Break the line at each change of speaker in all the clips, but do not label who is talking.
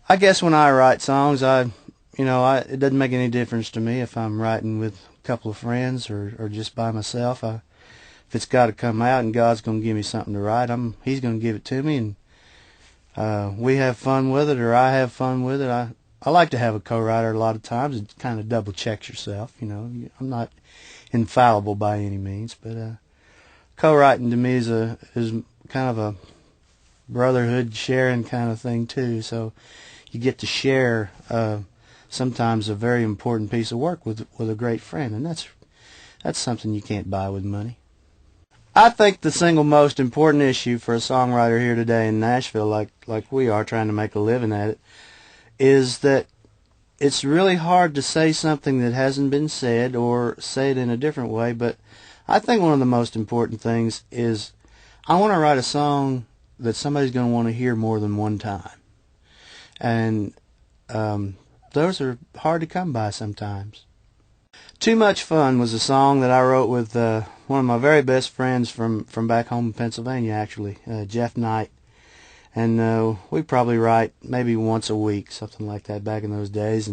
I guess when I write songs, it doesn't make any difference to me if I'm writing with a couple of friends or just by myself. If it's got to come out and God's going to give me something to write, He's going to give it to me, and we have fun with it, or I have fun with it. I like to have a co-writer a lot of times. It kind of double checks yourself, I'm not infallible by any means, but co-writing to me is kind of a brotherhood sharing kind of thing too. So you get to share sometimes a very important piece of work with a great friend, and that's something you can't buy with money. I think the single most important issue for a songwriter here today in Nashville, like we are trying to make a living at it, is that it's really hard to say something that hasn't been said or say it in a different way. But I think one of the most important things is I want to write a song that somebody's going to want to hear more than one time. And those are hard to come by sometimes. Too Much Fun was a song that I wrote with one of my very best friends from back home in Pennsylvania, actually, Jeff Knight. And we probably write maybe once a week, something like that, back in those days.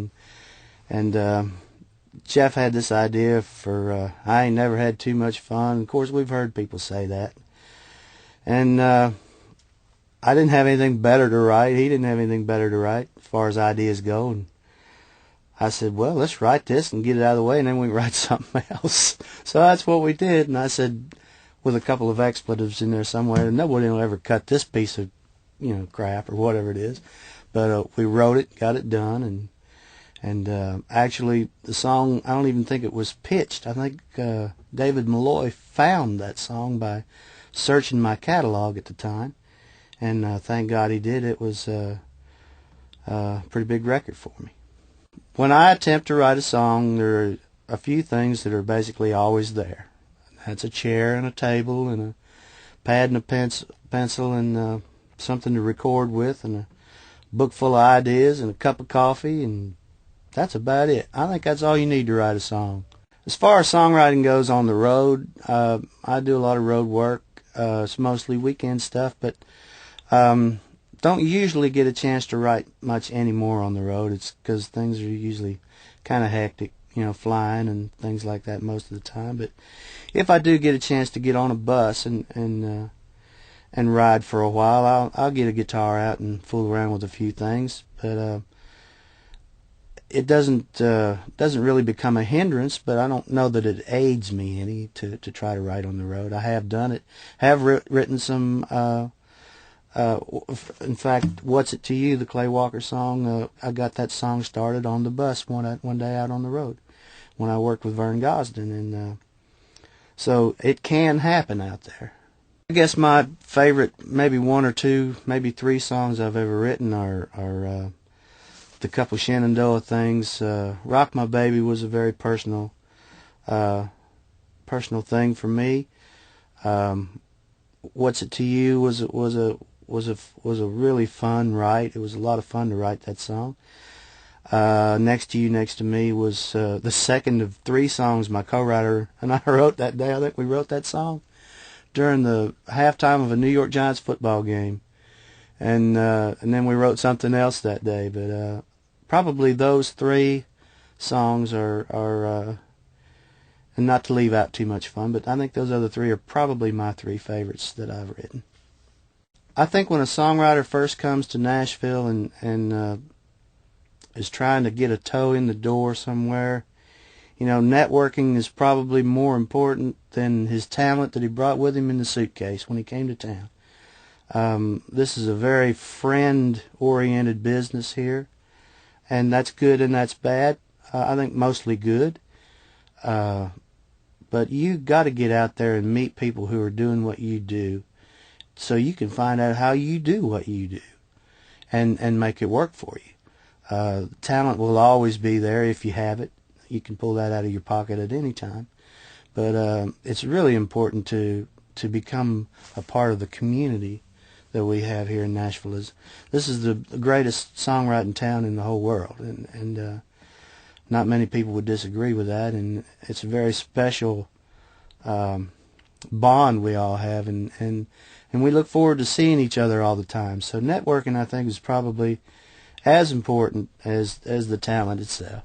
And Jeff had this idea for I ain't never had too much fun. Of course, we've heard people say that. And I didn't have anything better to write. He didn't have anything better to write as far as ideas go. And I said, well, let's write this and get it out of the way, and then we can write something else. So that's what we did. And I said, with a couple of expletives in there somewhere, nobody will ever cut this piece of, crap or whatever it is. But we wrote it, got it done, and actually the song, I don't even think it was pitched. I think David Malloy found that song by searching my catalog at the time, and thank God he did. It was a pretty big record for me. When I attempt to write a song, there are a few things that are basically always there. That's a chair and a table and a pad and a pencil and something to record with and a book full of ideas and a cup of coffee, and that's about it. I think that's all you need to write a song. As far as songwriting goes on the road, I do a lot of road work. It's mostly weekend stuff, but don't usually get a chance to write much anymore on the road. It's because things are usually kind of hectic, flying and things like that most of the time. But if I do get a chance to get on a bus and ride for a while, I'll get a guitar out and fool around with a few things. But it doesn't really become a hindrance, but I don't know that it aids me any to try to write on the road. I have done it, have written some. In fact, What's It to You, the Clay Walker song, I got that song started on the bus one day out on the road when I worked with Vern Gosden, and so it can happen out there. I guess my favorite, maybe one or two, maybe three songs I've ever written are the couple Shenandoah things. Rock My Baby was a very personal thing for me. What's It to You was a really fun write. It was a lot of fun to write that song. Next to You, Next to Me was the second of three songs my co-writer and I wrote that day. I think we wrote that song during the halftime of a New York Giants football game, and then we wrote something else that day. But probably those three songs are and not to leave out Too Much Fun, but I think those other three are probably my three favorites that I've written. I think when a songwriter first comes to Nashville and is trying to get a toe in the door somewhere, networking is probably more important than his talent that he brought with him in the suitcase when he came to town. This is a very friend-oriented business here, and that's good and that's bad. I think mostly good. But you got to get out there and meet people who are doing what you do, so you can find out how you do what you do and make it work for you. Talent will always be there if you have it. You can pull that out of your pocket at any time. But it's really important to become a part of the community that we have here in Nashville. This is the greatest songwriting town in the whole world, and not many people would disagree with that, and it's a very special bond we all have, and we look forward to seeing each other all the time. So networking, I think, is probably as important as the talent itself.